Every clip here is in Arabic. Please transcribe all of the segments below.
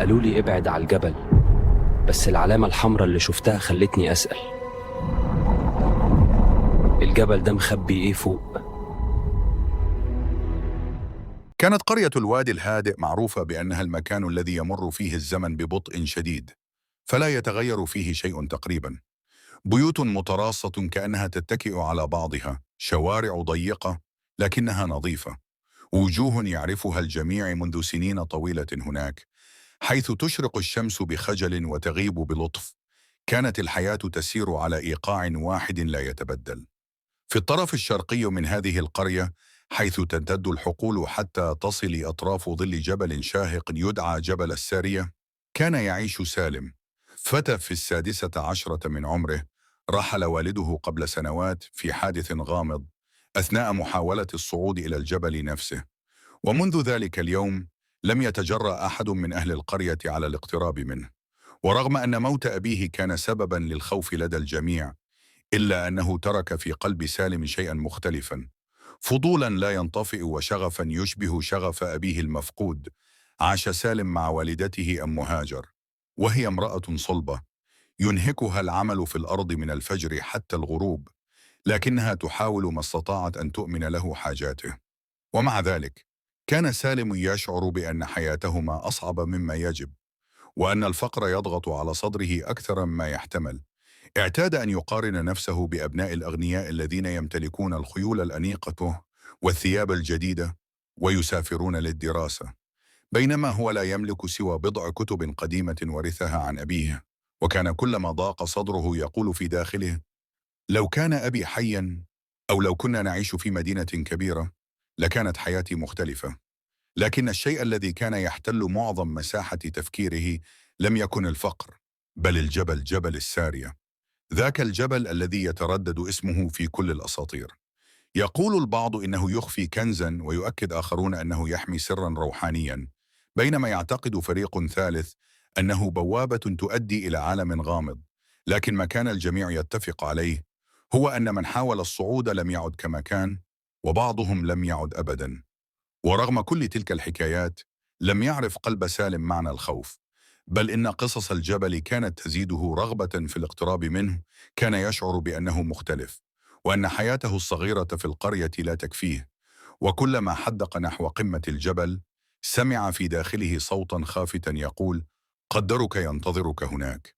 قالوا لي ابعد على الجبل، بس العلامة الحمراء اللي شفتها خلتني أسأل. الجبل ده مخبي إيه فوق؟ كانت قرية الوادي الهادئ معروفة بأنها المكان الذي يمر فيه الزمن ببطء شديد، فلا يتغير فيه شيء تقريبا. بيوت متراصة كأنها تتكئ على بعضها، شوارع ضيقة لكنها نظيفة، وجوه يعرفها الجميع منذ سنين طويلة هناك، حيث تشرق الشمس بخجل وتغيب بلطف. كانت الحياة تسير على إيقاع واحد لا يتبدل. في الطرف الشرقي من هذه القرية، حيث تمتد الحقول حتى تصل أطراف ظل جبل شاهق يدعى جبل السارية، كان يعيش سالم، فتى في 16 من عمره. رحل والده قبل سنوات في حادث غامض أثناء محاولة الصعود إلى الجبل نفسه، ومنذ ذلك اليوم لم يتجرأ أحد من أهل القرية على الاقتراب منه. ورغم أن موت أبيه كان سببا للخوف لدى الجميع، إلا أنه ترك في قلب سالم شيئا مختلفا، فضولا لا ينطفئ وشغفا يشبه شغف أبيه المفقود. عاش سالم مع والدته أم هاجر، وهي امرأة صلبة ينهكها العمل في الأرض من الفجر حتى الغروب، لكنها تحاول ما استطاعت أن تؤمن له حاجاته. ومع ذلك كان سالم يشعر بأن حياتهما أصعب مما يجب، وأن الفقر يضغط على صدره أكثر مما يحتمل. اعتاد أن يقارن نفسه بأبناء الأغنياء الذين يمتلكون الخيول الأنيقة والثياب الجديدة ويسافرون للدراسة، بينما هو لا يملك سوى بضع كتب قديمة ورثها عن أبيه. وكان كلما ضاق صدره يقول في داخله: لو كان أبي حيا، أو لو كنا نعيش في مدينة كبيرة، لكانت حياتي مختلفة. لكن الشيء الذي كان يحتل معظم مساحة تفكيره لم يكن الفقر، بل الجبل، جبل السارية، ذاك الجبل الذي يتردد اسمه في كل الأساطير. يقول البعض إنه يخفي كنزا، ويؤكد آخرون أنه يحمي سرا روحانيا، بينما يعتقد فريق ثالث أنه بوابة تؤدي إلى عالم غامض. لكن ما كان الجميع يتفق عليه هو أن من حاول الصعود لم يعد كما كان، وبعضهم لم يعد أبدا. ورغم كل تلك الحكايات، لم يعرف قلب سالم معنى الخوف، بل إن قصص الجبل كانت تزيده رغبة في الاقتراب منه. كان يشعر بأنه مختلف، وأن حياته الصغيرة في القرية لا تكفيه. وكلما حدق نحو قمة الجبل، سمع في داخله صوتا خافتا يقول: قدرك ينتظرك هناك.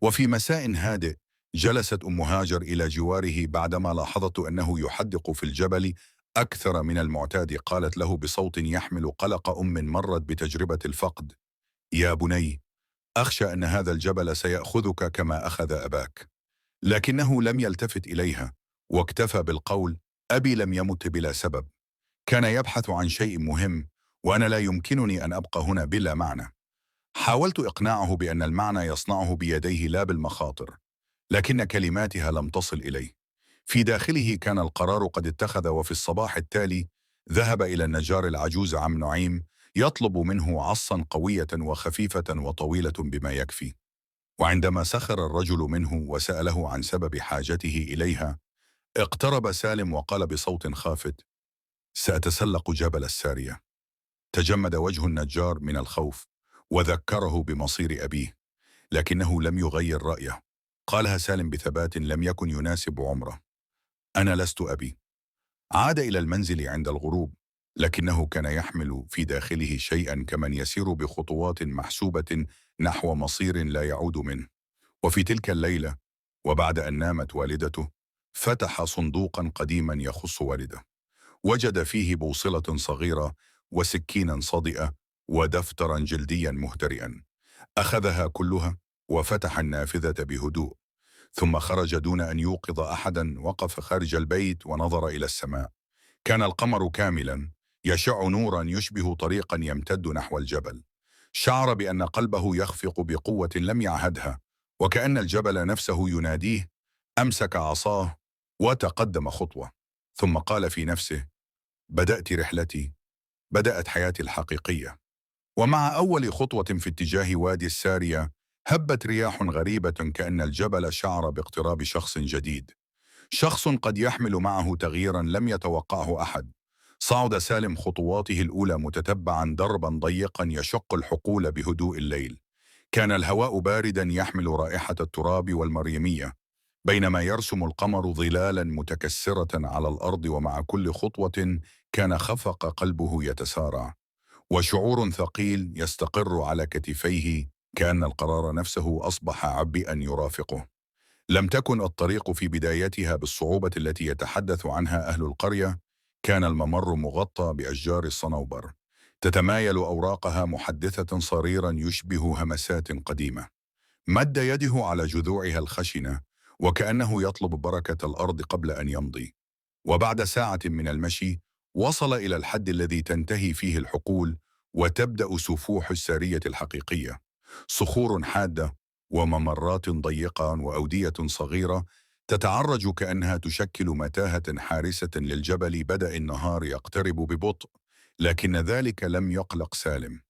وفي مساء هادئ، جلست أم هاجر إلى جواره بعدما لاحظت أنه يحدق في الجبل أكثر من المعتاد. قالت له بصوت يحمل قلق مرت بتجربة الفقد: يا بني، أخشى أن هذا الجبل سيأخذك كما أخذ أباك. لكنه لم يلتفت إليها، واكتفى بالقول: أبي لم يمت بلا سبب، كان يبحث عن شيء مهم، وأنا لا يمكنني أن أبقى هنا بلا معنى. حاولت إقناعه بأن المعنى يصنعه بيديه لا بالمخاطر، لكن كلماتها لم تصل إليه. في داخله كان القرار قد اتخذ، وفي الصباح التالي ذهب إلى النجار العجوز عم نعيم يطلب منه عصا قوية وخفيفة وطويلة بما يكفي. وعندما سخر الرجل منه وسأله عن سبب حاجته إليها، اقترب سالم وقال بصوت خافت: سأتسلق جبل السارية. تجمد وجه النجار من الخوف، وذكره بمصير أبيه، لكنه لم يغير رأيه. قالها سالم بثبات لم يكن يناسب عمره: أنا لست أبي. عاد إلى المنزل عند الغروب، لكنه كان يحمل في داخله شيئا كمن يسير بخطوات محسوبة نحو مصير لا يعود منه. وفي تلك الليلة، وبعد أن نامت والدته، فتح صندوقا قديما يخص والده. وجد فيه بوصلة صغيرة وسكينا صدئة ودفترا جلديا مهترئا. أخذها كلها وفتح النافذة بهدوء، ثم خرج دون أن يوقظ أحدا. وقف خارج البيت ونظر إلى السماء. كان القمر كاملا، يشع نورا يشبه طريقا يمتد نحو الجبل. شعر بأن قلبه يخفق بقوة لم يعهدها، وكأن الجبل نفسه يناديه. أمسك عصاه وتقدم خطوة، ثم قال في نفسه: بدأت رحلتي، بدأت حياتي الحقيقية. ومع أول خطوة في اتجاه وادي السارية، هبت رياح غريبة، كأن الجبل شعر باقتراب شخص جديد، شخص قد يحمل معه تغييرا لم يتوقعه أحد. صعد سالم خطواته الأولى متتبعا دربا ضيقا يشق الحقول بهدوء الليل. كان الهواء باردا يحمل رائحة التراب والمريمية، بينما يرسم القمر ظلالا متكسرة على الأرض، ومع كل خطوة كان خفق قلبه يتسارع، وشعور ثقيل يستقر على كتفيه، كأن القرار نفسه أصبح عبئا يرافقه. لم تكن الطريق في بدايتها بالصعوبة التي يتحدث عنها أهل القرية. كان الممر مغطى بأشجار الصنوبر، تتمايل أوراقها محدثة صريرا يشبه همسات قديمة. مد يده على جذوعها الخشنة، وكأنه يطلب بركة الأرض قبل أن يمضي. وبعد ساعة من المشي وصل إلى الحد الذي تنتهي فيه الحقول وتبدأ سفوح السارية الحقيقية. صخور حادة وممرات ضيقة وأودية صغيرة تتعرج كأنها تشكل متاهة حارسة للجبل. بدأ النهار يقترب ببطء، لكن ذلك لم يقلق سالم.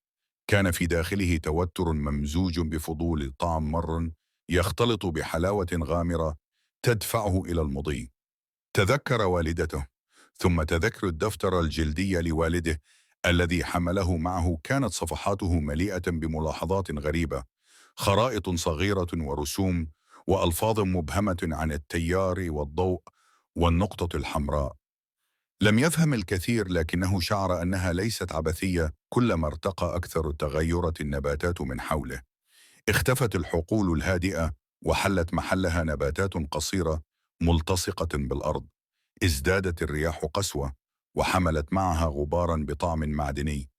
كان في داخله توتر ممزوج بفضول طعم مر يختلط بحلاوة غامرة تدفعه إلى المضي. تذكر والدته، ثم تذكر الدفتر الجلدي لوالده الذي حمله معه. كانت صفحاته مليئة بملاحظات غريبة، خرائط صغيرة ورسوم وألفاظ مبهمة عن التيار والضوء والنقطة الحمراء. لم يفهم الكثير، لكنه شعر أنها ليست عبثية. كلما ارتقى أكثر تغيرت النباتات من حوله. اختفت الحقول الهادئة وحلت محلها نباتات قصيرة ملتصقة بالأرض. ازدادت الرياح قسوة وحملت معها غبارا بطعم معدني.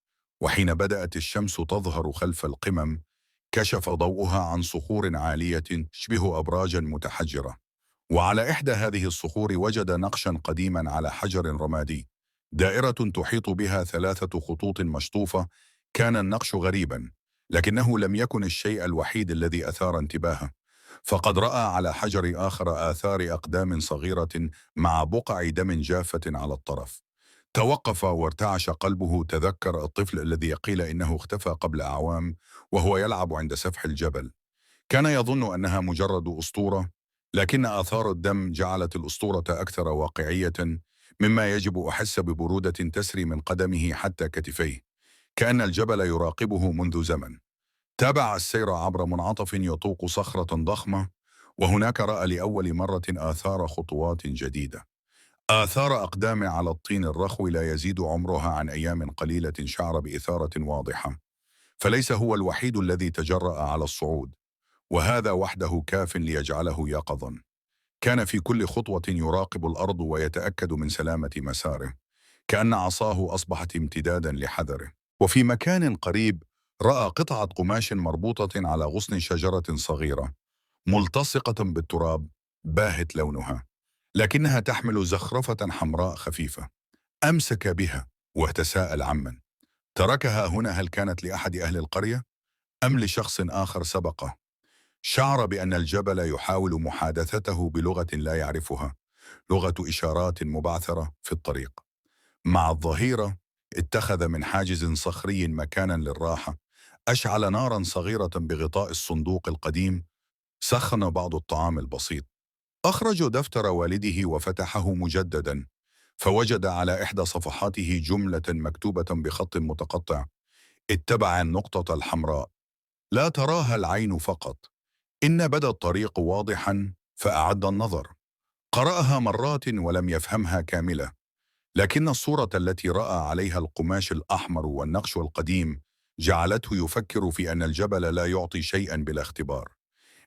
وحين بدأت الشمس تظهر خلف القمم كشف ضوءها عن صخور عالية تشبه أبراجا متحجرة. وعلى إحدى هذه الصخور وجد نقشا قديما على حجر رمادي، دائرة تحيط بها 3 خطوط مشطوفة. كان النقش غريبا، لكنه لم يكن الشيء الوحيد الذي أثار انتباهه، فقد رأى على حجر آخر آثار أقدام صغيرة مع بقع دم جافة على الطرف. توقف وارتعش قلبه. تذكر الطفل الذي قيل إنه اختفى قبل أعوام وهو يلعب عند سفح الجبل. كان يظن أنها مجرد أسطورة، لكن آثار الدم جعلت الأسطورة أكثر واقعية، مما يجب أحس ببرودة تسري من قدمه حتى كتفيه، كأن الجبل يراقبه منذ زمن. تابع السير عبر منعطف يطوق صخرة ضخمة، وهناك رأى لأول مرة آثار خطوات جديدة، آثار أقدام على الطين الرخو لا يزيد عمرها عن أيام قليلة. شعر بإثارة واضحة، فليس هو الوحيد الذي تجرأ على الصعود، وهذا وحده كاف ليجعله يقظا. كان في كل خطوة يراقب الأرض ويتأكد من سلامة مساره، كأن عصاه أصبحت امتدادا لحذره. وفي مكان قريب رأى قطعة قماش مربوطة على غصن شجرة صغيرة ملتصقة بالتراب، باهت لونها، لكنها تحمل زخرفة حمراء خفيفة. أمسك بها وتساءل عمن تركها هنا. هل كانت لأحد أهل القرية أم لشخص آخر سبقه؟ شعر بأن الجبل يحاول محادثته بلغة لا يعرفها، لغة إشارات مبعثرة في الطريق. مع الظهيرة اتخذ من حاجز صخري مكانا للراحة، أشعل نارا صغيرة بغطاء الصندوق القديم، سخن بعض الطعام البسيط. أخرج دفتر والده وفتحه مجددا، فوجد على إحدى صفحاته جملة مكتوبة بخط متقطع: اتبع النقطة الحمراء، لا تراها العين فقط. إن بدا الطريق واضحا، فأعد النظر. قرأها مرات ولم يفهمها كاملة، لكن الصورة التي رأى عليها القماش الأحمر والنقش القديم جعلته يفكر في أن الجبل لا يعطي شيئا بلا اختبار.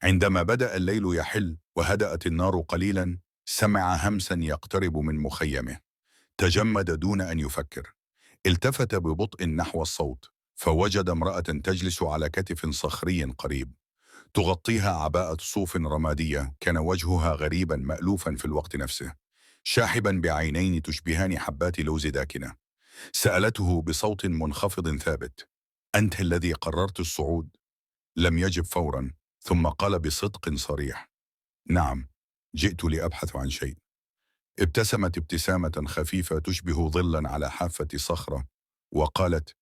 عندما بدأ الليل يحل وهدأت النار قليلا، سمع همسا يقترب من مخيمه. تجمد دون أن يفكر. التفت ببطء نحو الصوت، فوجد امرأة تجلس على كتف صخري قريب، تغطيها عباءة صوف رمادية. كان وجهها غريبا مألوفا في الوقت نفسه، شاحبا بعينين تشبهان حبات لوز داكنة. سألته بصوت منخفض ثابت: أنت الذي قررت الصعود؟ لم يجب فورا، ثم قال بصدق صريح: نعم، جئت لأبحث عن شيء. ابتسمت ابتسامة خفيفة تشبه ظلا على حافة صخرة، وقالت: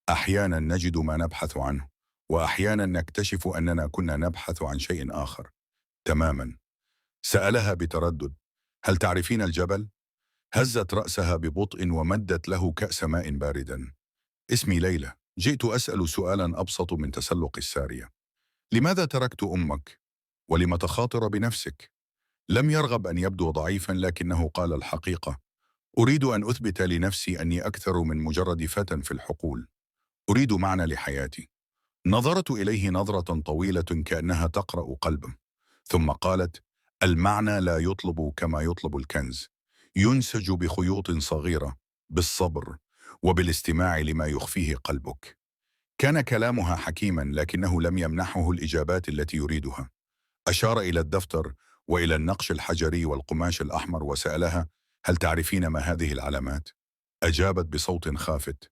أحيانا نجد ما نبحث عنه، وأحيانا نكتشف أننا كنا نبحث عن شيء آخر تماما. سألها بتردد: هل تعرفين الجبل؟ هزت رأسها ببطء ومدت له كأس ماء باردا. اسمي ليلى. جئت أسأل سؤالا أبسط من تسلق السارية. لماذا تركت أمك؟ ولم تخاطر بنفسك؟ لم يرغب أن يبدو ضعيفا، لكنه قال الحقيقة. أريد أن أثبت لنفسي أني أكثر من مجرد فتى في الحقول. أريد معنى لحياتي. نظرت إليه نظرة طويلة كأنها تقرأ قلبه، ثم قالت: المعنى لا يطلب كما يطلب الكنز، ينسج بخيوط صغيرة، بالصبر وبالاستماع لما يخفيه قلبك. كان كلامها حكيما، لكنه لم يمنحه الإجابات التي يريدها. أشار إلى الدفتر وإلى النقش الحجري والقماش الأحمر وسألها: هل تعرفين ما هذه العلامات؟ أجابت بصوت خافت: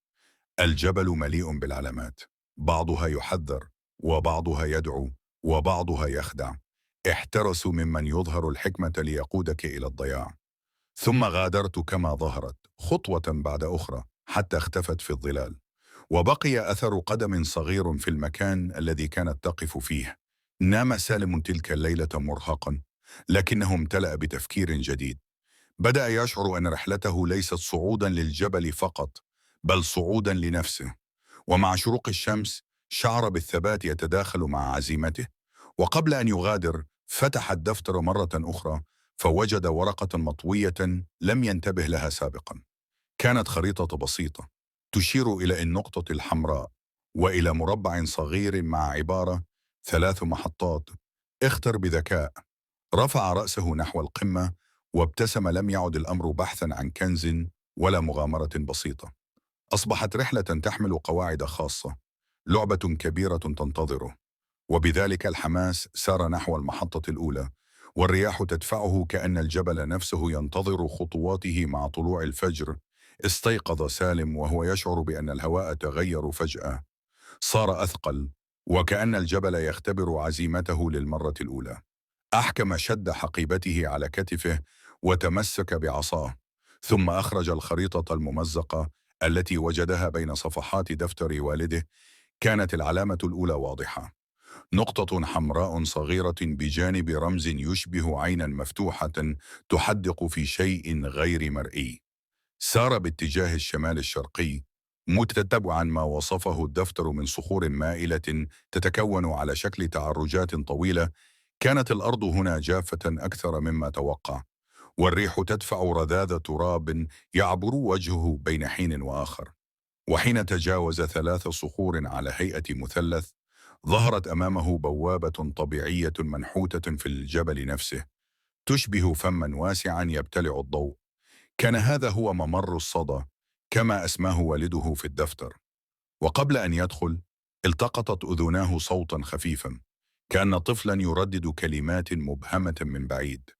الجبل مليء بالعلامات، بعضها يحذر، وبعضها يدعو، وبعضها يخدع. احترسوا ممن يظهر الحكمة ليقودك إلى الضياع. ثم غادرت كما ظهرت، خطوة بعد أخرى، حتى اختفت في الظلال، وبقي أثر قدم صغير في المكان الذي كانت تقف فيه. نام سالم تلك الليلة مرهقا، لكنه امتلأ بتفكير جديد. بدأ يشعر أن رحلته ليست صعودا للجبل فقط، بل صعودا لنفسه. ومع شروق الشمس شعر بالثبات يتداخل مع عزيمته. وقبل أن يغادر فتح الدفتر مرة أخرى، فوجد ورقة مطوية لم ينتبه لها سابقا. كانت خريطة بسيطة تشير إلى النقطة الحمراء وإلى مربع صغير مع عبارة: 3 محطات، اختر بذكاء. رفع رأسه نحو القمة وابتسم. لم يعد الأمر بحثا عن كنز ولا مغامرة بسيطة. أصبحت رحلة تحمل قواعد خاصة، لعبة كبيرة تنتظره. وبذلك الحماس سار نحو المحطة الأولى، والرياح تدفعه كأن الجبل نفسه ينتظر خطواته. مع طلوع الفجر استيقظ سالم وهو يشعر بأن الهواء تغير فجأة، صار أثقل، وكأن الجبل يختبر عزيمته للمرة الأولى. أحكم شد حقيبته على كتفه وتمسك بعصاه، ثم أخرج الخريطة الممزقة التي وجدها بين صفحات دفتر والده. كانت العلامة الأولى واضحة: نقطة حمراء صغيرة بجانب رمز يشبه عينا مفتوحة تحدق في شيء غير مرئي. سار باتجاه الشمال الشرقي، متتبعا ما وصفه الدفتر من صخور مائلة تتكون على شكل تعرجات طويلة. كانت الأرض هنا جافة أكثر مما توقع، والريح تدفع رذاذ تراب يعبر وجهه بين حين وآخر. وحين تجاوز 3 صخور على هيئة مثلث، ظهرت أمامه بوابة طبيعية منحوتة في الجبل نفسه، تشبه فما واسعا يبتلع الضوء. كان هذا هو ممر الصدى كما أسماه والده في الدفتر. وقبل أن يدخل التقطت أذناه صوتا خفيفا، كأن طفلا يردد كلمات مبهمة من بعيد.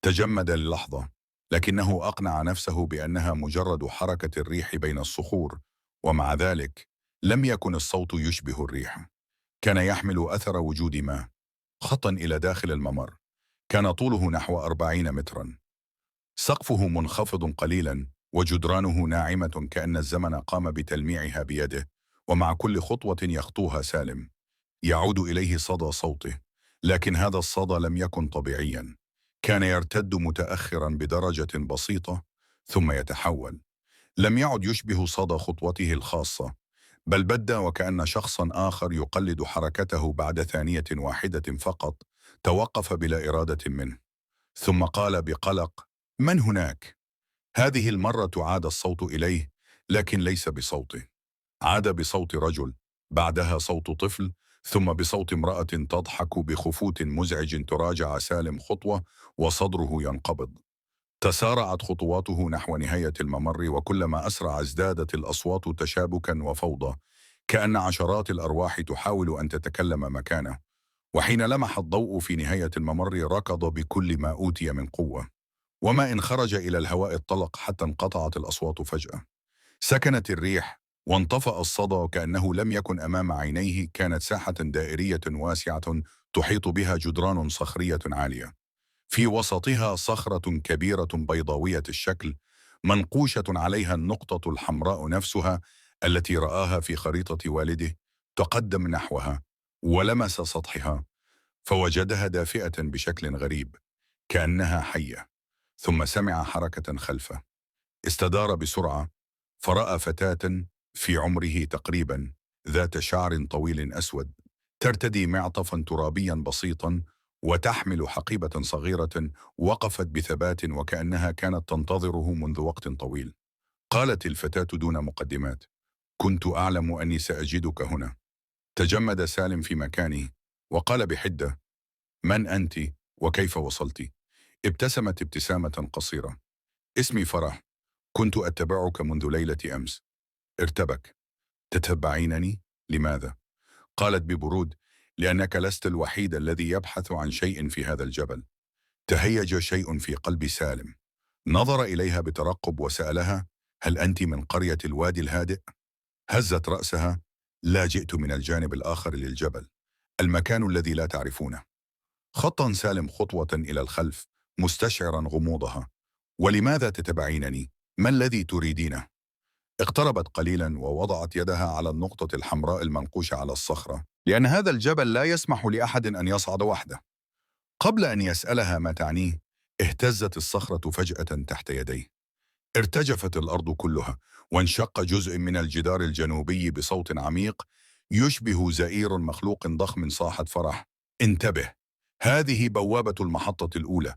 تجمد للحظة، لكنه أقنع نفسه بأنها مجرد حركة الريح بين الصخور. ومع ذلك لم يكن الصوت يشبه الريح، كان يحمل أثر وجود ماء. خطا إلى داخل الممر، كان طوله نحو 40 مترا، سقفه منخفض قليلا وجدرانه ناعمة كأن الزمن قام بتلميعها بيده. ومع كل خطوة يخطوها سالم يعود إليه صدى صوته، لكن هذا الصدى لم يكن طبيعيا. كان يرتد متأخرا بدرجة بسيطة ثم يتحول. لم يعد يشبه صدى خطوته الخاصة، بل بدا وكأن شخصا آخر يقلد حركته. بعد ثانية واحدة فقط توقف بلا إرادة منه، ثم قال بقلق: من هناك؟ هذه المرة عاد الصوت إليه، لكن ليس بصوته. عاد بصوت رجل، بعدها صوت طفل، ثم بصوت امرأة تضحك بخفوت مزعج. تراجع سالم خطوة وصدره ينقبض. تسارعت خطواته نحو نهاية الممر، وكلما أسرع ازدادت الأصوات تشابكا وفوضى، كأن عشرات الأرواح تحاول أن تتكلم مكانه. وحين لمح الضوء في نهاية الممر ركض بكل ما أوتي من قوة، وما إن خرج إلى الهواء الطلق حتى انقطعت الأصوات فجأة. سكنت الريح وانطفأ الصدى كأنه لم يكن أمام عينيه. كانت ساحة دائرية واسعة تحيط بها جدران صخرية عالية، في وسطها صخرة كبيرة بيضاوية الشكل منقوشة عليها النقطة الحمراء نفسها التي رآها في خريطة والده. تقدم نحوها ولمس سطحها، فوجدها دافئة بشكل غريب كأنها حية، ثم سمع حركة خلفه. استدار بسرعة فرأى فتاة في عمره تقريبا ذات شعر طويل أسود ترتدي معطفا ترابيا بسيطا وتحمل حقيبة صغيرة وقفت بثبات وكأنها كانت تنتظره منذ وقت طويل. قالت الفتاة دون مقدمات: كنت أعلم أني سأجدك هنا. تجمد سالم في مكانه وقال بحدة: من أنت وكيف وصلت؟ ابتسمت ابتسامة قصيرة: اسمي فرح، كنت أتبعك منذ ليلة أمس. ارتبك: تتبعينني؟ لماذا؟ قالت ببرود: لأنك لست الوحيد الذي يبحث عن شيء في هذا الجبل. تهيج شيء في قلب سالم، نظر إليها بترقب وسألها: هل أنت من قرية الوادي الهادئ؟ هزت رأسها: لا، جئت من الجانب الآخر للجبل، المكان الذي لا تعرفونه. خطا سالم خطوة إلى الخلف مستشعرا غموضها. ولماذا تتبعينني؟ ما الذي تريدينه؟ اقتربت قليلا ووضعت يدها على النقطة الحمراء المنقوشة على الصخرة، لأن هذا الجبل لا يسمح لأحد أن يصعد وحده. قبل أن يسألها ما تعنيه، اهتزت الصخرة فجأة تحت يديه. ارتجفت الأرض كلها، وانشق جزء من الجدار الجنوبي بصوت عميق يشبه زئير مخلوق ضخم. صاحت فرح: انتبه، هذه بوابة المحطة الأولى،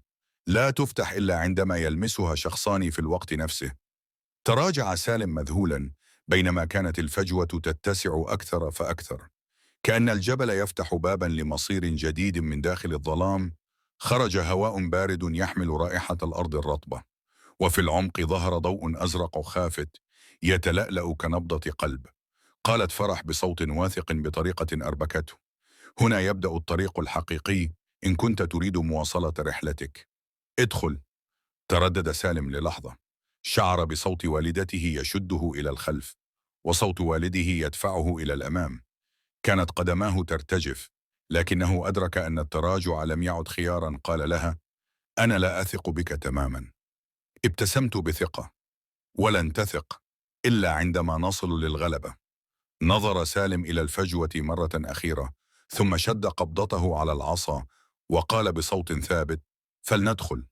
لا تفتح إلا عندما يلمسها شخصان في الوقت نفسه. تراجع سالم مذهولا بينما كانت الفجوة تتسع أكثر فأكثر، كأن الجبل يفتح بابا لمصير جديد. من داخل الظلام خرج هواء بارد يحمل رائحة الأرض الرطبة، وفي العمق ظهر ضوء أزرق خافت يتلألأ كنبضة قلب. قالت فرح بصوت واثق بطريقة أربكته: هنا يبدأ الطريق الحقيقي إن كنت تريد مواصلة رحلتك. ادخل. تردد سالم للحظة، شعر بصوت والدته يشده إلى الخلف وصوت والده يدفعه إلى الأمام. كانت قدماه ترتجف، لكنه أدرك أن التراجع لم يعد خيارا. قال لها: أنا لا أثق بك تماما. ابتسمت بثقة: ولن تثق إلا عندما نصل للغلبة. نظر سالم إلى الفجوة مرة أخيرة، ثم شد قبضته على العصا وقال بصوت ثابت: فلندخل.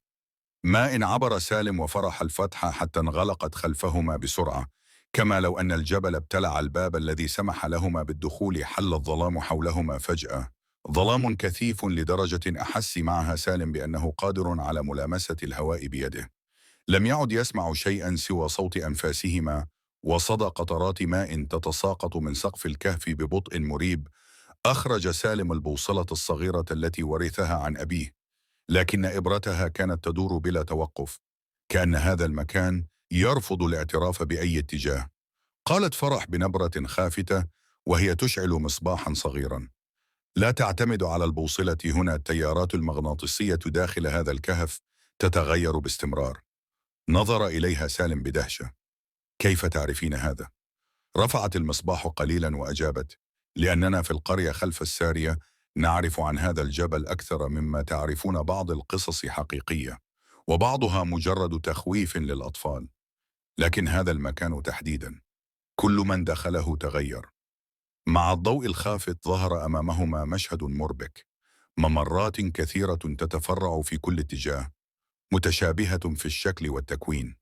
ما إن عبر سالم وفرح الفتحة حتى انغلقت خلفهما بسرعة، كما لو أن الجبل ابتلع الباب الذي سمح لهما بالدخول. حل الظلام حولهما فجأة، ظلام كثيف لدرجة أحس معها سالم بأنه قادر على ملامسة الهواء بيده. لم يعد يسمع شيئا سوى صوت أنفاسهما وصدى قطرات ماء تتساقط من سقف الكهف ببطء مريب. أخرج سالم البوصلة الصغيرة التي ورثها عن أبيه، لكن إبرتها كانت تدور بلا توقف، كأن هذا المكان يرفض الاعتراف بأي اتجاه. قالت فرح بنبرة خافتة وهي تشعل مصباحا صغيرا: لا تعتمد على البوصلة هنا، التيارات المغناطيسية داخل هذا الكهف تتغير باستمرار. نظر إليها سالم بدهشة: كيف تعرفين هذا؟ رفعت المصباح قليلا وأجابت: لأننا في القرية خلف السارية نعرف عن هذا الجبل أكثر مما تعرفون. بعض القصص حقيقية وبعضها مجرد تخويف للأطفال، لكن هذا المكان تحديدا كل من دخله تغير. مع الضوء الخافت ظهر أمامهما مشهد مربك: ممرات كثيرة تتفرع في كل اتجاه، متشابهة في الشكل والتكوين،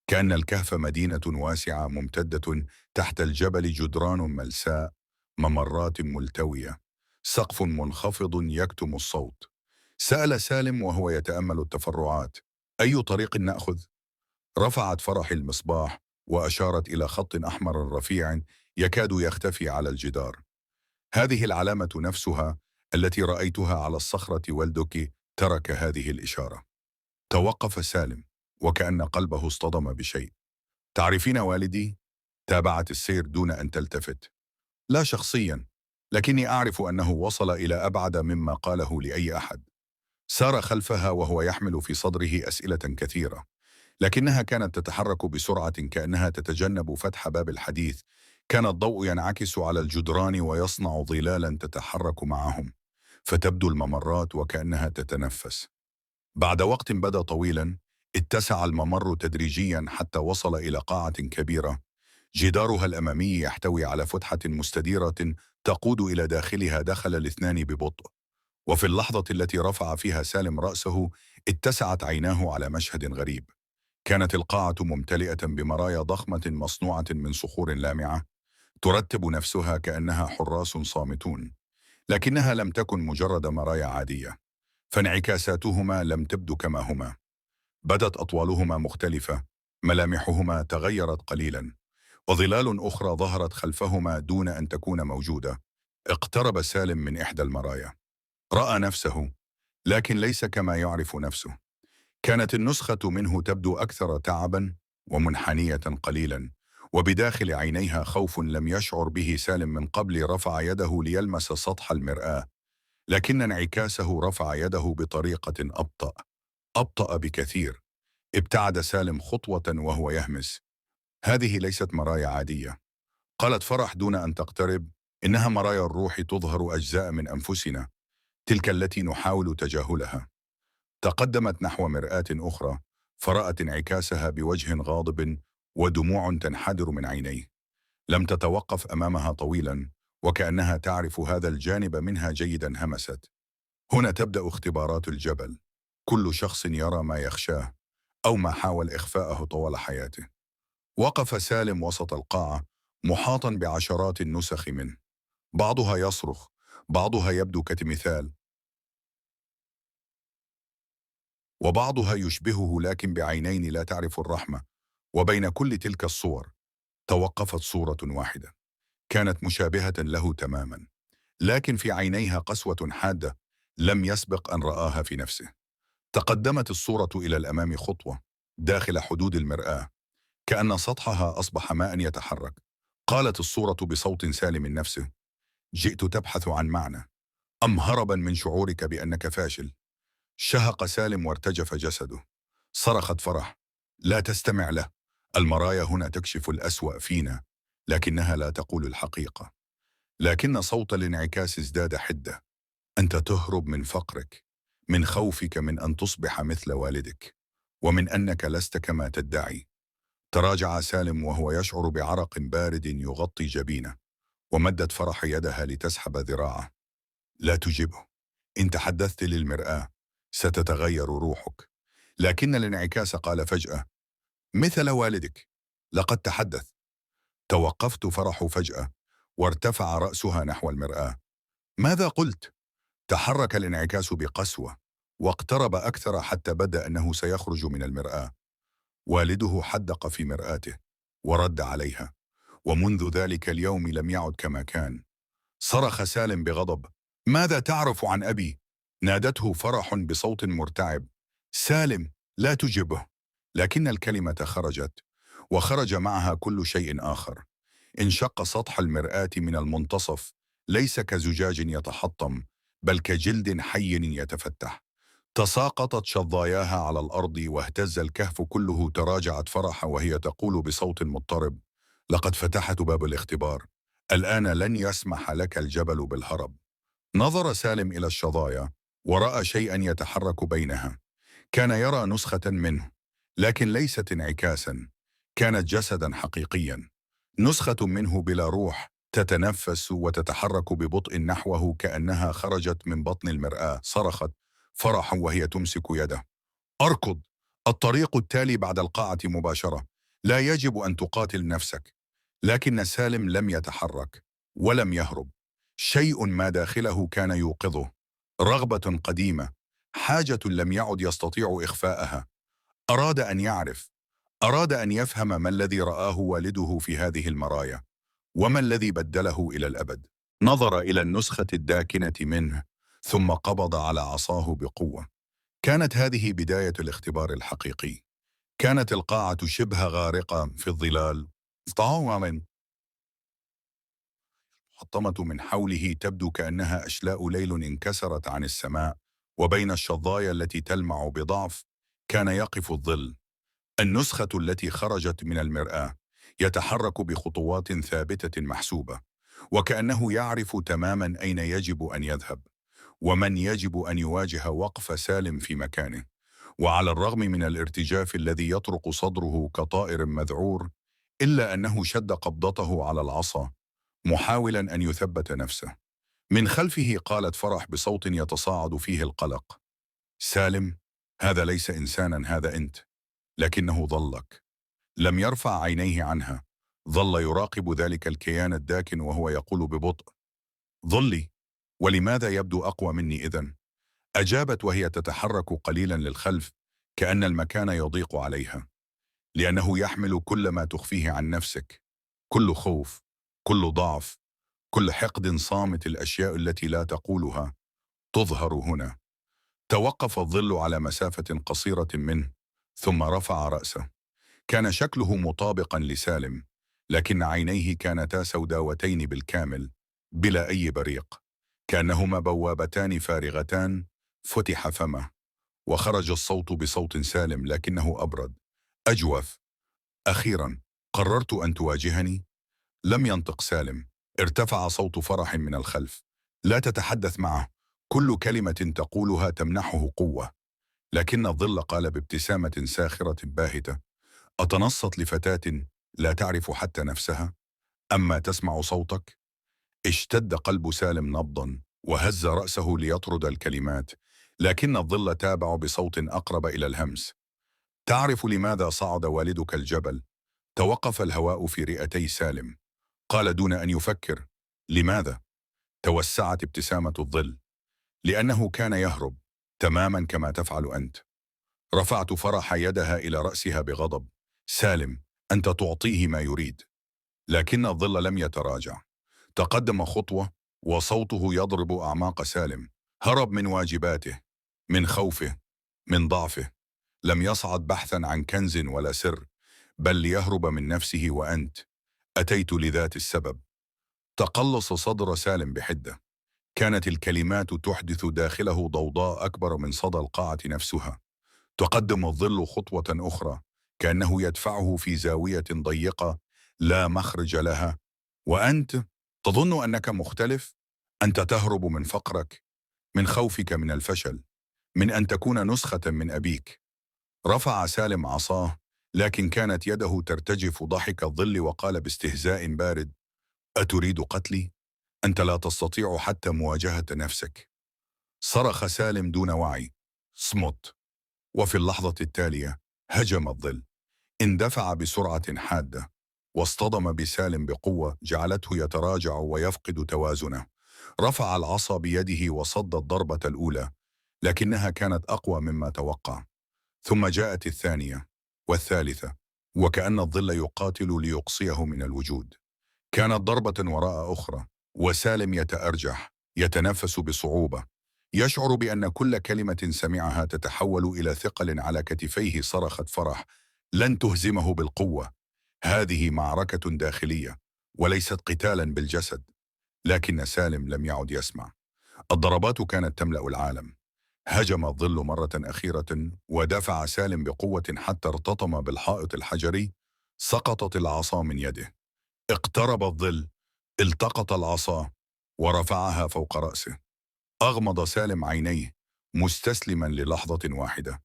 كأن الكهف مدينة واسعة ممتدة تحت الجبل. جدران ملساء، ممرات ملتوية، سقف منخفض يكتم الصوت. سأل سالم وهو يتأمل التفرعات: أي طريق نأخذ؟ رفعت فرح المصباح وأشارت إلى خط أحمر رفيع يكاد يختفي على الجدار. هذه العلامة نفسها التي رأيتها على الصخرة. والدك ترك هذه الإشارة. توقف سالم وكأن قلبه اصطدم بشيء. تعرفين والدي؟ تابعت السير دون أن تلتفت. لا شخصيا، لكني أعرف أنه وصل إلى أبعد مما قاله لأي أحد. سار خلفها وهو يحمل في صدره أسئلة كثيرة، لكنها كانت تتحرك بسرعة كأنها تتجنب فتح باب الحديث. كان الضوء ينعكس على الجدران ويصنع ظلالا تتحرك معهم، فتبدو الممرات وكأنها تتنفس. بعد وقت بدا طويلا اتسع الممر تدريجيا حتى وصل إلى قاعة كبيرة، جدارها الأمامي يحتوي على فتحة مستديرة تقود إلى داخلها. دخل الاثنان ببطء، وفي اللحظة التي رفع فيها سالم رأسه اتسعت عيناه على مشهد غريب. كانت القاعة ممتلئة بمرايا ضخمة مصنوعة من صخور لامعة ترتب نفسها كأنها حراس صامتون، لكنها لم تكن مجرد مرايا عادية، فانعكاساتهما لم تبدو كما هما. بدت أطوالهما مختلفة، ملامحهما تغيرت قليلا، وظلال أخرى ظهرت خلفهما دون أن تكون موجودة. اقترب سالم من إحدى المرايا. رأى نفسه، لكن ليس كما يعرف نفسه. كانت النسخة منه تبدو أكثر تعبا ومنحنية قليلا، وبداخل عينيها خوف لم يشعر به سالم من قبل. رفع يده ليلمس سطح المرآة، لكن انعكاسه رفع يده بطريقة أبطأ بكثير. ابتعد سالم خطوة وهو يهمس: هذه ليست مرايا عادية، قالت فرح دون أن تقترب. إنها مرايا الروح، تظهر أجزاء من أنفسنا، تلك التي نحاول تجاهلها. تقدمت نحو مرآة أخرى، فرأت انعكاسها بوجه غاضب ودموع تنحدر من عينيه. لم تتوقف أمامها طويلا، وكأنها تعرف هذا الجانب منها جيدا. همست: هنا تبدأ اختبارات الجبل. كل شخص يرى ما يخشاه أو ما حاول إخفاءه طوال حياته. وقف سالم وسط القاعة، محاطا بعشرات النسخ منه، بعضها يصرخ، بعضها يبدو كتمثال، وبعضها يشبهه لكن بعينين لا تعرف الرحمة. وبين كل تلك الصور توقفت صورة واحدة، كانت مشابهة له تماما، لكن في عينيها قسوة حادة لم يسبق أن رآها في نفسه. تقدمت الصورة إلى الأمام خطوة، داخل حدود المرآة، كأن سطحها أصبح ماء يتحرك. قالت الصورة بصوت سالم من نفسه: جئت تبحث عن معنى أم هربا من شعورك بأنك فاشل؟ شهق سالم وارتجف جسده. صرخت فرح: لا تستمع له، المرايا هنا تكشف الأسوأ فينا، لكنها لا تقول الحقيقة. لكن صوت الانعكاس ازداد حدة: أنت تهرب من فقرك، من خوفك من أن تصبح مثل والدك، ومن أنك لست كما تدعي. تراجع سالم وهو يشعر بعرق بارد يغطي جبينه، ومدت فرح يدها لتسحب ذراعه. لا تجبه، إن تحدثت للمرآة ستتغير روحك. لكن الانعكاس قال فجأة: مثل والدك، لقد تحدث. توقفت فرح فجأة، وارتفع رأسها نحو المرآة. ماذا قلت؟ تحرك الانعكاس بقسوة، واقترب أكثر حتى بدا أنه سيخرج من المرآة. والده حدق في مرآته ورد عليها، ومنذ ذلك اليوم لم يعد كما كان. صرخ سالم بغضب: ماذا تعرف عن أبي؟ نادته فرح بصوت مرتعب: سالم، لا تجبه. لكن الكلمة خرجت، وخرج معها كل شيء آخر. انشق سطح المرآة من المنتصف، ليس كزجاج يتحطم، بل كجلد حي يتفتح. تساقطت شظاياها على الأرض واهتز الكهف كله. تراجعت فرح وهي تقول بصوت مضطرب: لقد فتحت باب الاختبار، الآن لن يسمح لك الجبل بالهرب. نظر سالم إلى الشظايا ورأى شيئا يتحرك بينها. كان يرى نسخة منه، لكن ليست انعكاسا، كانت جسدا حقيقيا، نسخة منه بلا روح، تتنفس وتتحرك ببطء نحوه كأنها خرجت من بطن المرآة. صرخت فرح وهي تمسك يده: أركض، الطريق التالي بعد القاعة مباشرة، لا يجب أن تقاتل نفسك. لكن سالم لم يتحرك ولم يهرب. شيء ما داخله كان يوقظه، رغبة قديمة، حاجة لم يعد يستطيع إخفاءها. أراد أن يعرف، أراد أن يفهم ما الذي رآه والده في هذه المرايا، وما الذي بدله إلى الأبد. نظر إلى النسخة الداكنة منه، ثم قبض على عصاه بقوة. كانت هذه بداية الاختبار الحقيقي. كانت القاعة شبه غارقة في الظلال، طاوما محطمة من حوله، تبدو كأنها أشلاء ليل انكسرت عن السماء. وبين الشظايا التي تلمع بضعف كان يقف الظل، النسخة التي خرجت من المرآة، يتحرك بخطوات ثابتة محسوبة، وكأنه يعرف تماما أين يجب أن يذهب، ومن يجب أن يواجه. وقف سالم في مكانه، وعلى الرغم من الارتجاف الذي يطرق صدره كطائر مذعور، إلا أنه شد قبضته على العصا، محاولا أن يثبت نفسه. من خلفه قالت فرح بصوت يتصاعد فيه القلق: سالم، هذا ليس إنسانا، هذا أنت. لكنه ظلك. لم يرفع عينيه عنها، ظل يراقب ذلك الكيان الداكن وهو يقول ببطء: ظلي، ولماذا يبدو أقوى مني إذن؟ أجابت وهي تتحرك قليلا للخلف، كأن المكان يضيق عليها. لأنه يحمل كل ما تخفيه عن نفسك، كل خوف، كل ضعف، كل حقد صامت. الأشياء التي لا تقولها تظهر هنا. توقف الظل على مسافة قصيرة منه، ثم رفع رأسه. كان شكله مطابقا لسالم، لكن عينيه كانتا سوداوتين بالكامل، بلا أي بريق، كأنهما بوابتان فارغتان. فتح فمه، وخرج الصوت بصوت سالم لكنه أبرد، أجوف: أخيرا قررت أن تواجهني؟ لم ينطق سالم. ارتفع صوت فرح من الخلف: لا تتحدث معه، كل كلمة تقولها تمنحه قوة. لكن الظل قال بابتسامة ساخرة باهتة: أتنصت لفتاة لا تعرف حتى نفسها؟ أما تسمع صوتك؟ اشتد قلب سالم نبضا، وهز رأسه ليطرد الكلمات، لكن الظل تابع بصوت أقرب إلى الهمس: تعرف لماذا صعد والدك الجبل؟ توقف الهواء في رئتي سالم. قال دون أن يفكر: لماذا؟ توسعت ابتسامة الظل: لأنه كان يهرب، تماما كما تفعل أنت. رفعت فرح يدها إلى رأسها بغضب: سالم، أنت تعطيه ما يريد. لكن الظل لم يتراجع. تقدم خطوة، وصوته يضرب أعماق سالم. هرب من واجباته، من خوفه، من ضعفه. لم يصعد بحثا عن كنز ولا سر، بل ليهرب من نفسه. وأنت أتيت لذات السبب. تقلص صدر سالم بحدة. كانت الكلمات تحدث داخله ضوضاء أكبر من صدى القاعة نفسها. تقدم الظل خطوة أخرى، كأنه يدفعه في زاوية ضيقة لا مخرج لها. وأنت تظن أنك مختلف؟ أنت تهرب من فقرك، من خوفك من الفشل، من أن تكون نسخة من أبيك. رفع سالم عصاه، لكن كانت يده ترتجف. ضحك الظل وقال باستهزاء بارد: أتريد قتلي؟ أنت لا تستطيع حتى مواجهة نفسك. صرخ سالم دون وعي: صمت! وفي اللحظة التالية هجم الظل. اندفع بسرعة حادة، واصطدم بسالم بقوة جعلته يتراجع ويفقد توازنه. رفع العصا بيده وصد الضربة الأولى، لكنها كانت أقوى مما توقع. ثم جاءت الثانية والثالثة، وكأن الظل يقاتل ليقصيه من الوجود. كانت ضربة وراء أخرى، وسالم يتأرجح، يتنفس بصعوبة، يشعر بأن كل كلمة سمعها تتحول إلى ثقل على كتفيه. صرخت فرح: لن تهزمه بالقوة، هذه معركة داخلية وليست قتالا بالجسد. لكن سالم لم يعد يسمع. الضربات كانت تملأ العالم. هجم الظل مرة أخيرة، ودفع سالم بقوة حتى ارتطم بالحائط الحجري. سقطت العصا من يده. اقترب الظل، التقط العصا ورفعها فوق رأسه. أغمض سالم عينيه مستسلما للحظة واحدة،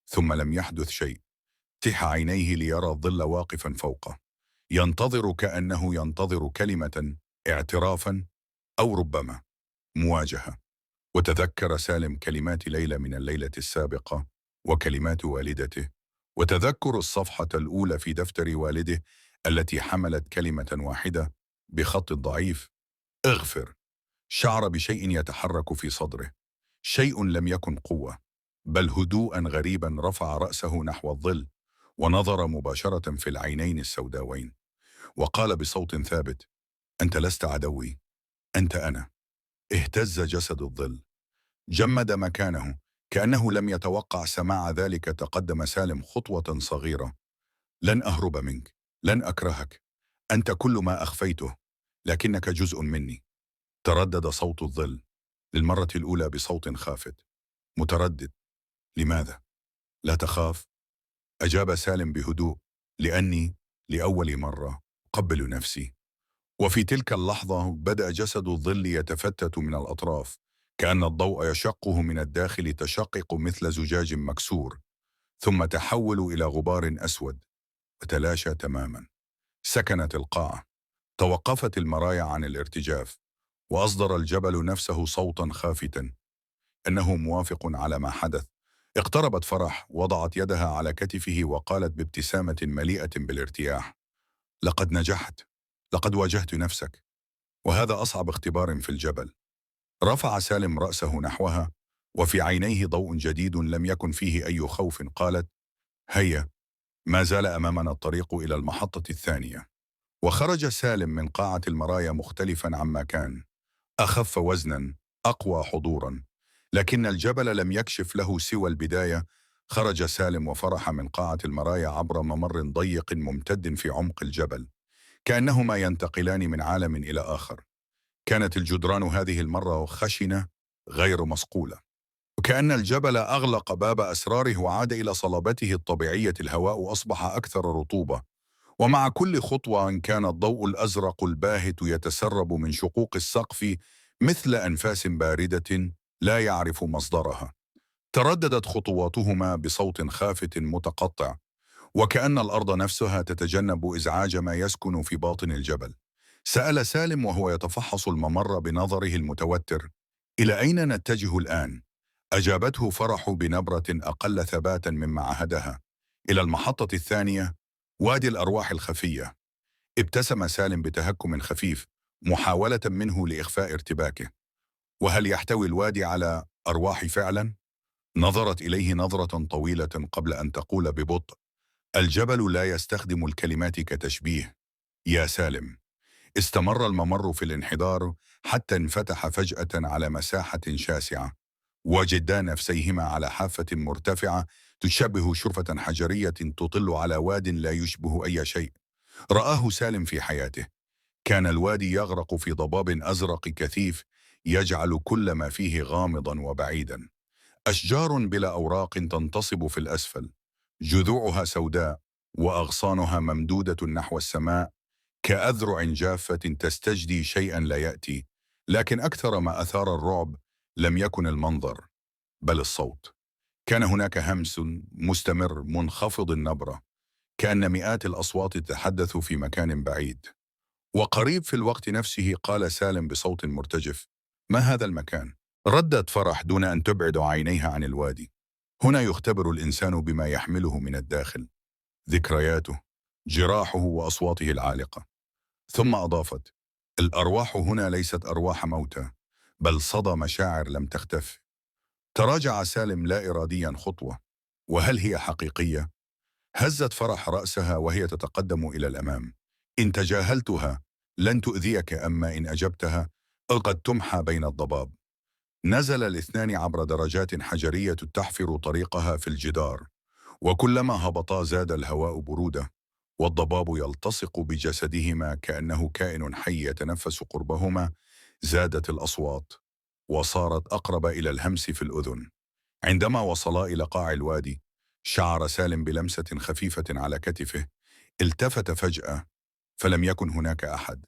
ثم لم يحدث شيء. فتح عينيه ليرى الظل واقفا فوقه، ينتظر، كأنه ينتظر كلمة، اعترافا، أو ربما مواجهة. وتذكر سالم كلمات ليلى من الليلة السابقة، وكلمات والدته، وتذكر الصفحة الأولى في دفتر والده التي حملت كلمة واحدة بخط ضعيف: اغفر. شعر بشيء يتحرك في صدره، شيء لم يكن قوة، بل هدوءا غريبا. رفع رأسه نحو الظل، ونظر مباشرة في العينين السوداوين، وقال بصوت ثابت: أنت لست عدوي، أنت أنا. اهتز جسد الظل، جمد مكانه، كأنه لم يتوقع سماع ذلك. تقدم سالم خطوة صغيرة: لن أهرب منك، لن أكرهك، أنت كل ما أخفيته، لكنك جزء مني. تردد صوت الظل للمرة الأولى بصوت خافت، متردد: لماذا؟ لا تخاف. أجاب سالم بهدوء: لأني لأول مرة أقبل نفسي. وفي تلك اللحظة بدأ جسد الظل يتفتت من الأطراف، كأن الضوء يشقه من الداخل تشقق مثل زجاج مكسور، ثم تحول إلى غبار أسود وتلاشى تماما. سكنت القاعة، توقفت المرايا عن الارتجاف، وأصدر الجبل نفسه صوتا خافتا: أنه موافق على ما حدث. اقتربت فرح، وضعت يدها على كتفه وقالت بابتسامة مليئة بالارتياح: لقد نجحت، لقد واجهت نفسك، وهذا أصعب اختبار في الجبل. رفع سالم رأسه نحوها، وفي عينيه ضوء جديد لم يكن فيه أي خوف. قالت: هيا، ما زال أمامنا الطريق إلى المحطة الثانية. وخرج سالم من قاعة المرايا مختلفا عما كان، أخف وزنا، أقوى حضورا، لكن الجبل لم يكشف له سوى البداية. خرج سالم وفرح من قاعة المرايا عبر ممر ضيق ممتد في عمق الجبل، كأنهما ينتقلان من عالم إلى آخر. كانت الجدران هذه المرة خشنة، غير مصقولة، وكأن الجبل أغلق باب أسراره وعاد إلى صلابته الطبيعية. الهواء أصبح أكثر رطوبة، ومع كل خطوة كان الضوء الأزرق الباهت يتسرب من شقوق السقف مثل أنفاس باردة لا يعرف مصدرها. ترددت خطواتهما بصوت خافت متقطع، وكأن الأرض نفسها تتجنب إزعاج ما يسكن في باطن الجبل. سأل سالم وهو يتفحص الممر بنظره المتوتر: إلى أين نتجه الآن؟ أجابته فرح بنبرة أقل ثباتا مما عهدها: إلى المحطة الثانية، وادي الأرواح الخفية. ابتسم سالم بتهكم خفيف، محاولة منه لإخفاء ارتباكه. وهل يحتوي الوادي على أرواح فعلا؟ نظرت إليه نظرة طويلة قبل أن تقول ببطء: الجبل لا يستخدم الكلمات كتشبيه يا سالم. استمر الممر في الانحدار حتى انفتح فجأة على مساحة شاسعة، وجدا نفسيهما على حافة مرتفعة تشبه شرفة حجرية تطل على واد لا يشبه أي شيء رآه سالم في حياته. كان الوادي يغرق في ضباب أزرق كثيف يجعل كل ما فيه غامضا وبعيدا. أشجار بلا أوراق تنتصب في الأسفل، جذوعها سوداء وأغصانها ممدودة نحو السماء كأذرع جافة تستجدي شيئا لا يأتي. لكن أكثر ما أثار الرعب لم يكن المنظر، بل الصوت. كان هناك همس مستمر منخفض النبرة، كأن مئات الأصوات تتحدث في مكان بعيد. وقريب في الوقت نفسه قال سالم بصوت مرتجف: ما هذا المكان؟ ردت فرح دون أن تبعد عينيها عن الوادي: هنا يختبر الإنسان بما يحمله من الداخل، ذكرياته، جراحه وأصواته العالقة. ثم أضافت: الأرواح هنا ليست أرواح موتى، بل صدى مشاعر لم تختف. تراجع سالم لا إراديا خطوة: وهل هي حقيقية؟ هزت فرح رأسها وهي تتقدم إلى الأمام: إن تجاهلتها لن تؤذيك، أما إن أجبتها قد تمحى بين الضباب. نزل الاثنان عبر درجات حجرية تحفر طريقها في الجدار، وكلما هبطا زاد الهواء برودة، والضباب يلتصق بجسدهما كأنه كائن حي يتنفس قربهما. زادت الأصوات وصارت أقرب إلى الهمس في الأذن. عندما وصلا إلى قاع الوادي، شعر سالم بلمسة خفيفة على كتفه. التفت فجأة، فلم يكن هناك أحد،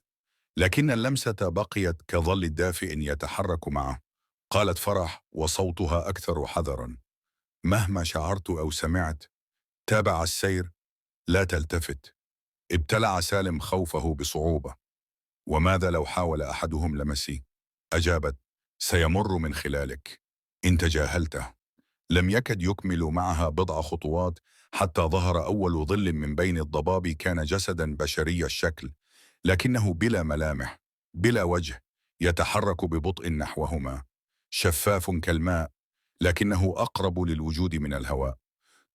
لكن اللمسة بقيت كظل دافئ يتحرك معه. قالت فرح وصوتها أكثر حذرا: مهما شعرت أو سمعت، تابع السير، لا تلتفت. ابتلع سالم خوفه بصعوبة: وماذا لو حاول أحدهم لمسي؟ أجابت: سيمر من خلالك إن تجاهلته. لم يكد يكمل معها بضع خطوات حتى ظهر أول ظل من بين الضباب. كان جسدا بشري الشكل، لكنه بلا ملامح، بلا وجه، يتحرك ببطء نحوهما، شفاف كالماء، لكنه أقرب للوجود من الهواء.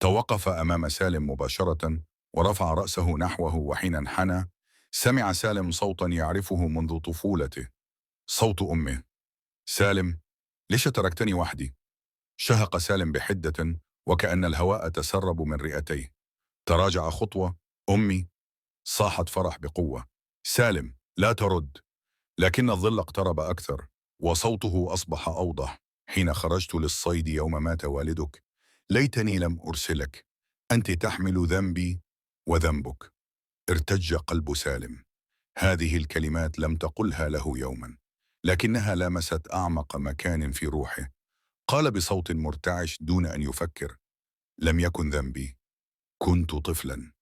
توقف أمام سالم مباشرة ورفع رأسه نحوه، وحين انحنى سمع سالم صوتا يعرفه منذ طفولته، صوت أمه: سالم، ليش تركتني وحدي؟ شهق سالم بحدة، وكأن الهواء تسرب من رئتيه. تراجع خطوة: أمي، صاحت فرح بقوة. سالم، لا ترد. لكن الظل اقترب أكثر، وصوته أصبح أوضح: حين خرجت للصيد يوم مات والدك، ليتني لم أرسلك، أنت تحمل ذنبي وذنبك. ارتج قلب سالم. هذه الكلمات لم تقلها له يوما، لكنها لامست أعمق مكان في روحه. قال بصوت مرتعش دون أن يفكر: لم يكن ذنبي، كنت طفلا.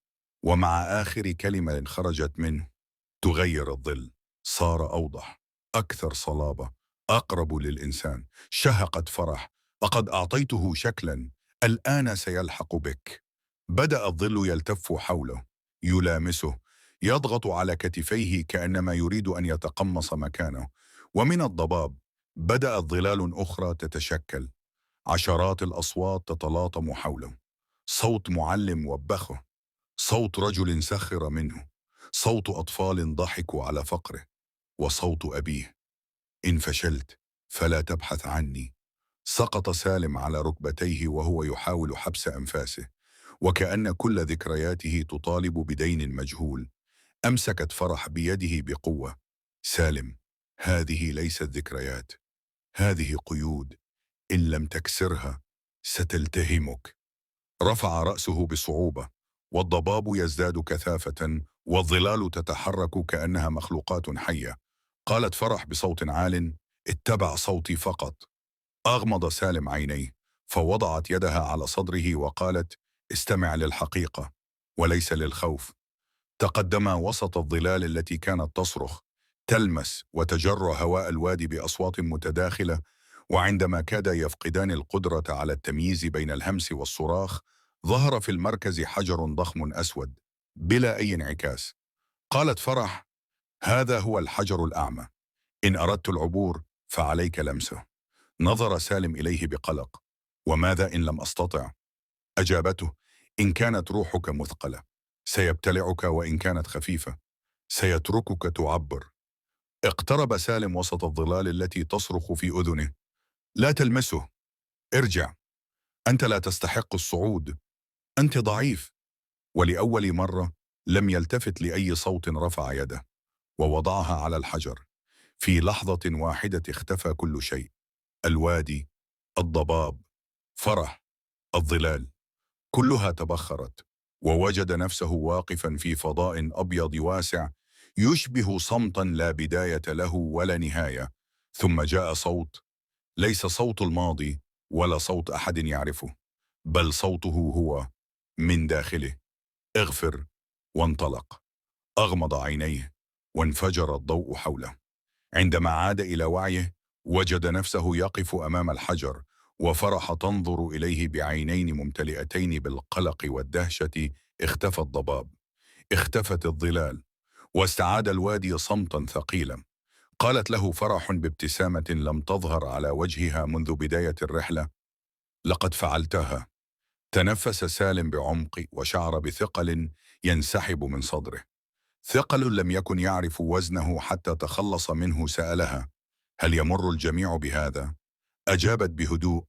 ومع آخر كلمة خرجت منه تغير الظل، صار أوضح، أكثر صلابة، أقرب للإنسان. شهقت فرح: لقد أعطيته شكلا، الآن سيلحق بك. بدأ الظل يلتف حوله، يلامسه، يضغط على كتفيه كأنما يريد أن يتقمص مكانه. ومن الضباب بدأت ظلال أخرى تتشكل، عشرات الأصوات تتلاطم حوله. صوت معلم وبخه، صوت رجل سخر منه، صوت أطفال ضحكوا على فقره، وصوت أبيه: إن فشلت فلا تبحث عني. سقط سالم على ركبتيه وهو يحاول حبس أنفاسه، وكأن كل ذكرياته تطالب بدين مجهول. أمسكت فرح بيده بقوة. سالم، هذه ليست ذكريات، هذه قيود، إن لم تكسرها ستلتهمك. رفع رأسه بصعوبة، والضباب يزداد كثافة، والظلال تتحرك كأنها مخلوقات حية. قالت فرح بصوت عال: اتبع صوتي فقط. أغمض سالم عينيه، فوضعت يدها على صدره وقالت: استمع للحقيقة وليس للخوف. تقدم وسط الظلال التي كانت تصرخ، تلمس وتجر هواء الوادي بأصوات متداخلة. وعندما كاد يفقدان القدرة على التمييز بين الهمس والصراخ، ظهر في المركز حجر ضخم أسود بلا أي انعكاس. قالت فرح: هذا هو الحجر الأعمى، إن أردت العبور فعليك لمسه. نظر سالم إليه بقلق: وماذا إن لم أستطع؟ أجابته: إن كانت روحك مثقلة سيبتلعك، وإن كانت خفيفة سيتركك تعبر. اقترب سالم وسط الظلال التي تصرخ في أذنه: لا تلمسه، ارجع، أنت لا تستحق الصعود، أنت ضعيف. ولأول مرة لم يلتفت لأي صوت. رفع يده ووضعها على الحجر. في لحظة واحدة اختفى كل شيء: الوادي، الضباب، فرح، الظلال، كلها تبخرت. ووجد نفسه واقفا في فضاء أبيض واسع يشبه صمتا لا بداية له ولا نهاية. ثم جاء صوت، ليس صوت الماضي ولا صوت أحد يعرفه، بل صوته هو من داخله: اغفر. وانطلق. أغمض عينيه وانفجر الضوء حوله. عندما عاد إلى وعيه وجد نفسه يقف أمام الحجر، وفرح تنظر إليه بعينين ممتلئتين بالقلق والدهشة. اختفى الضباب، اختفت الظلال، واستعاد الوادي صمتا ثقيلا. قالت له فرح بابتسامة لم تظهر على وجهها منذ بداية الرحلة: لقد فعلتها. تنفس سالم بعمق وشعر بثقل ينسحب من صدره، ثقل لم يكن يعرف وزنه حتى تخلص منه. سألها: هل يمر الجميع بهذا؟ أجابت بهدوء: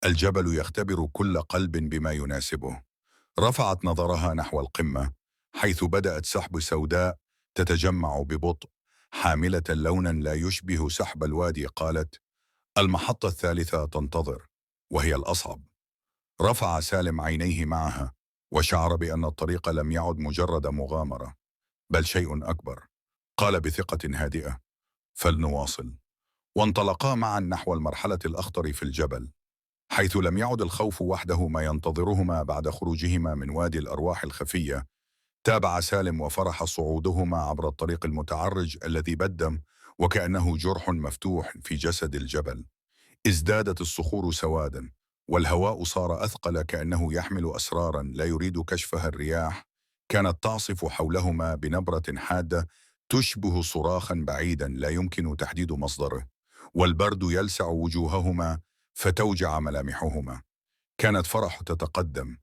الجبل يختبر كل قلب بما يناسبه. رفعت نظرها نحو القمة، حيث بدأت سحب سوداء تتجمع ببطء، حاملة لونا لا يشبه سحب الوادي. قالت: المحطة الثالثة تنتظر، وهي الأصعب. رفع سالم عينيه معها، وشعر بأن الطريق لم يعد مجرد مغامرة، بل شيء أكبر. قال بثقة هادئة: فلنواصل. وانطلقا معا نحو المرحلة الأخطر في الجبل، حيث لم يعد الخوف وحده ما ينتظرهما بعد خروجهما من وادي الأرواح الخفية. تابع سالم وفرح صعودهما عبر الطريق المتعرج الذي بدم وكأنه جرح مفتوح في جسد الجبل. ازدادت الصخور سوادا، والهواء صار أثقل كأنه يحمل أسرارا لا يريد كشفها الرياح. كانت تعصف حولهما بنبرة حادة تشبه صراخا بعيدا لا يمكن تحديد مصدره، والبرد يلسع وجوههما فتوجع ملامحهما. كانت فرح تتقدم،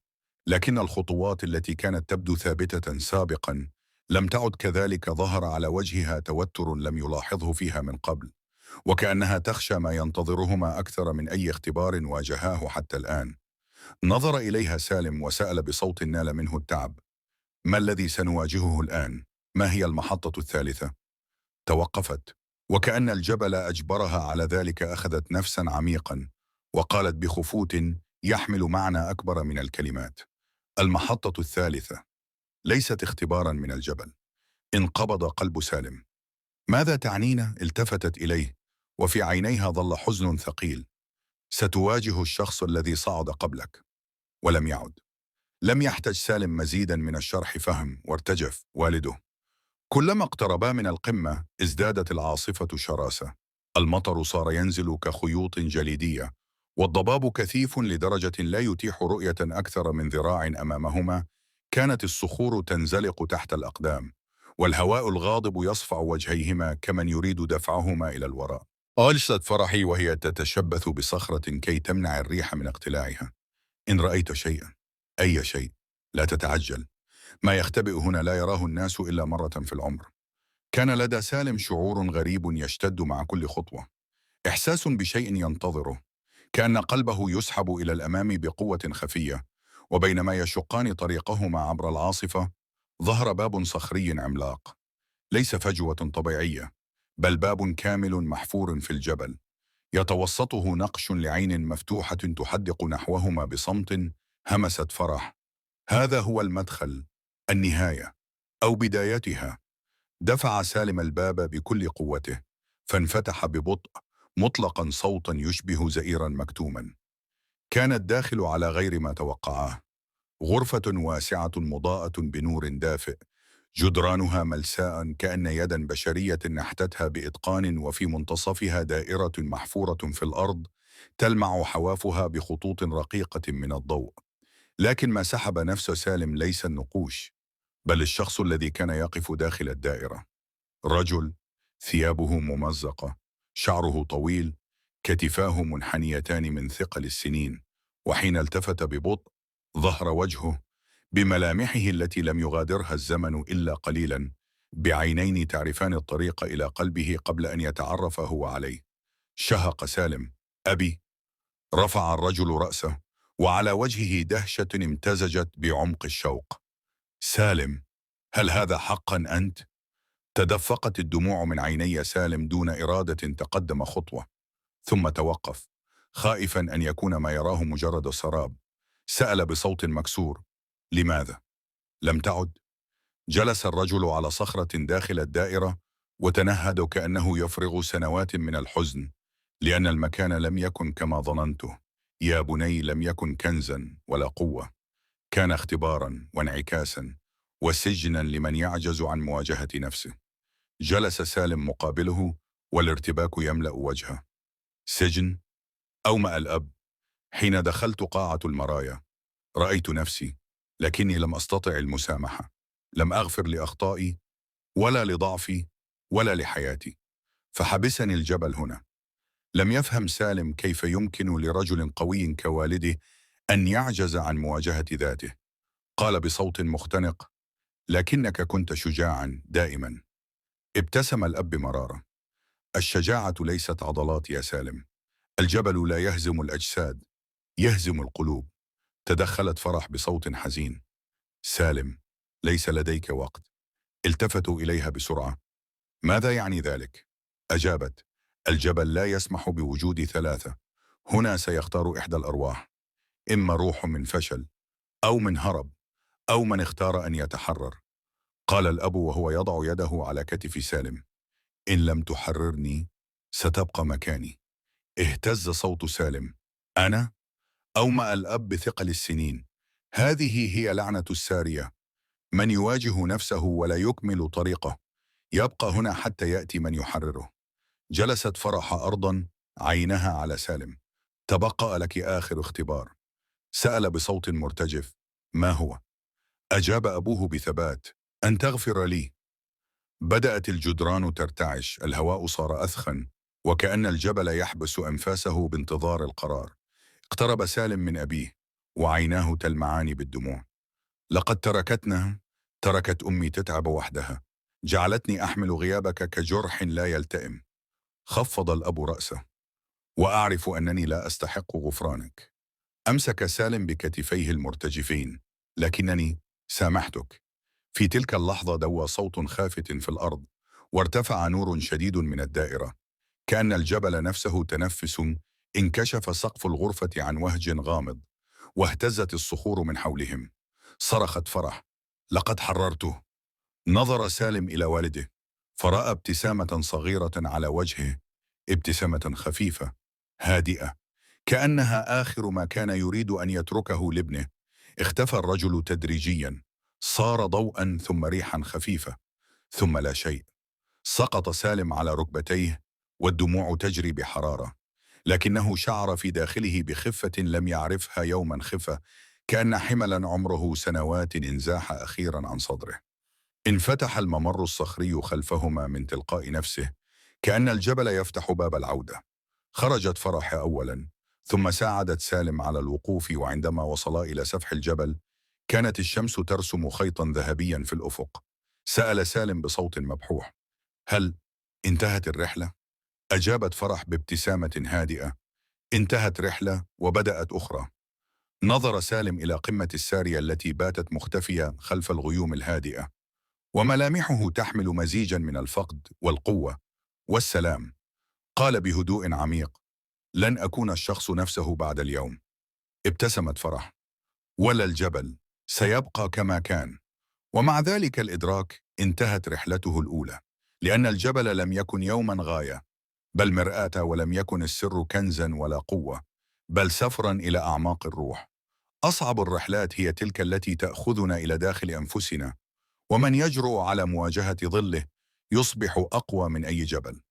لكن الخطوات التي كانت تبدو ثابتة سابقا لم تعد كذلك. ظهر على وجهها توتر لم يلاحظه فيها من قبل، وكأنها تخشى ما ينتظرهما أكثر من أي اختبار واجهاه حتى الآن. نظر إليها سالم وسأل بصوت نال منه التعب: ما الذي سنواجهه الآن؟ ما هي المحطة الثالثة؟ توقفت، وكأن الجبل أجبرها على ذلك. أخذت نفسا عميقا وقالت بخفوت يحمل معنى أكبر من الكلمات: المحطة الثالثة ليست اختبارا من الجبل. انقبض قلب سالم. ماذا تعنين؟ التفتت إليه، وفي عينيها ظل حزن ثقيل. ستواجه الشخص الذي صعد قبلك. ولم يعد. لم يحتج سالم مزيدا من الشرح. فهم وارتجف والده. كلما اقتربا من القمة ازدادت العاصفة شراسة. المطر صار ينزل كخيوط جليدية، والضباب كثيف لدرجة لا يتيح رؤية أكثر من ذراع أمامهما. كانت الصخور تنزلق تحت الأقدام، والهواء الغاضب يصفع وجهيهما كمن يريد دفعهما إلى الوراء. أجلست فرحي وهي تتشبث بصخرة كي تمنع الريح من اقتلاعها. إن رأيت شيئا، أي شيء، لا تتعجل. ما يختبئ هنا لا يراه الناس إلا مرة في العمر. كان لدى سالم شعور غريب يشتد مع كل خطوة، إحساس بشيء ينتظره، كأن قلبه يسحب إلى الأمام بقوة خفية. وبينما يشقان طريقهما عبر العاصفة، ظهر باب صخري عملاق، ليس فجوة طبيعية، بل باب كامل محفور في الجبل، يتوسطه نقش لعين مفتوحة تحدق نحوهما بصمت. همست فرح. هذا هو المدخل، النهاية، أو بدايتها. دفع سالم الباب بكل قوته، فانفتح ببطء، مطلقا صوتا يشبه زئيرا مكتوما. كان الداخل على غير ما توقعاه، غرفة واسعة مضاءة بنور دافئ، جدرانها ملساء كأن يدا بشرية نحتتها بإتقان، وفي منتصفها دائرة محفورة في الأرض تلمع حوافها بخطوط رقيقة من الضوء. لكن ما سحب نفس سالم ليس النقوش، بل الشخص الذي كان يقف داخل الدائرة. رجل، ثيابه ممزقة، شعره طويل، كتفاه منحنيتان من ثقل السنين. وحين التفت ببطء، ظهر وجهه بملامحه التي لم يغادرها الزمن إلا قليلا، بعينين تعرفان الطريق إلى قلبه قبل أن يتعرف هو عليه. شهق سالم: أبي. رفع الرجل رأسه، وعلى وجهه دهشة امتزجت بعمق الشوق. سالم، هل هذا حقا أنت؟ تدفقت الدموع من عيني سالم دون إرادة. تقدم خطوة، ثم توقف، خائفا أن يكون ما يراه مجرد سراب. سأل بصوت مكسور: لماذا؟ لم تعد؟ جلس الرجل على صخرة داخل الدائرة، وتنهد كأنه يفرغ سنوات من الحزن، لأن المكان لم يكن كما ظننته. يا بني، لم يكن كنزا ولا قوة، كان اختبارا وانعكاسا، وسجنا لمن يعجز عن مواجهة نفسه. جلس سالم مقابله، والارتباك يملأ وجهه. سجن؟ أومأ الأب. حين دخلت قاعة المرايا رأيت نفسي، لكني لم أستطع المسامحة. لم أغفر لأخطائي، ولا لضعفي، ولا لحياتي، فحبسني الجبل هنا. لم يفهم سالم كيف يمكن لرجل قوي كوالده أن يعجز عن مواجهة ذاته. قال بصوت مختنق: لكنك كنت شجاعا دائما. ابتسم الأب مرارا: الشجاعة ليست عضلات يا سالم، الجبل لا يهزم الأجساد، يهزم القلوب. تدخلت فرح بصوت حزين: سالم، ليس لديك وقت. التفتوا إليها بسرعة. ماذا يعني ذلك؟ أجابت: الجبل لا يسمح بوجود ثلاثة. هنا سيختار إحدى الأرواح، إما روح من فشل، أو من هرب، أو من اختار أن يتحرر. قال الأب وهو يضع يده على كتف سالم: إن لم تحررني ستبقى مكاني. اهتز صوت سالم: أنا؟ أومأ الأب بثقل السنين: هذه هي لعنة السارية. من يواجه نفسه ولا يكمل طريقه يبقى هنا حتى يأتي من يحرره. جلست فرح أرضا، عينها على سالم. تبقى لك آخر اختبار. سأل بصوت مرتجف: ما هو؟ أجاب أبوه بثبات: أن تغفر لي. بدأت الجدران ترتعش، الهواء صار أثخن، وكأن الجبل يحبس أنفاسه بانتظار القرار. اقترب سالم من أبيه، وعيناه تلمعان بالدموع. لقد تركتنا، تركت أمي تتعب وحدها، جعلتني أحمل غيابك كجرح لا يلتئم. خفض الأب رأسه: وأعرف أنني لا أستحق غفرانك. أمسك سالم بكتفيه المرتجفين: لكنني سامحتك. في تلك اللحظة دوى صوت خافت في الأرض، وارتفع نور شديد من الدائرة، كأن الجبل نفسه تنفس. انكشف سقف الغرفة عن وهج غامض، واهتزت الصخور من حولهم. صرخت فرح: لقد حررته. نظر سالم إلى والده، فرأى ابتسامة صغيرة على وجهه، ابتسامة خفيفة هادئة، كأنها آخر ما كان يريد أن يتركه لابنه. اختفى الرجل تدريجيا، صار ضوءا ثم ريحا خفيفة، ثم لا شيء. سقط سالم على ركبتيه، والدموع تجري بحرارة. لكنه شعر في داخله بخفة لم يعرفها يوما خفة، كأن حملا عمره سنوات انزاح أخيرا عن صدره. انفتح الممر الصخري خلفهما من تلقاء نفسه، كأن الجبل يفتح باب العودة. خرجت فرح أولا، ثم ساعدت سالم على الوقوف، وعندما وصلا إلى سفح الجبل كانت الشمس ترسم خيطا ذهبيا في الأفق. سأل سالم بصوت مبحوح: هل انتهت الرحلة؟ أجابت فرح بابتسامة هادئة: انتهت رحلة وبدأت أخرى. نظر سالم إلى قمة السارية التي باتت مختفية خلف الغيوم الهادئة، وملامحه تحمل مزيجا من الفقد والقوة والسلام. قال بهدوء عميق: لن أكون الشخص نفسه بعد اليوم. ابتسمت فرح: ولا الجبل، سيبقى كما كان. ومع ذلك الإدراك انتهت رحلته الأولى، لأن الجبل لم يكن يوما غاية، بل مرآة، ولم يكن السر كنزا ولا قوة، بل سفرا إلى أعماق الروح. أصعب الرحلات هي تلك التي تأخذنا إلى داخل أنفسنا، ومن يجرؤ على مواجهة ظله يصبح أقوى من أي جبل.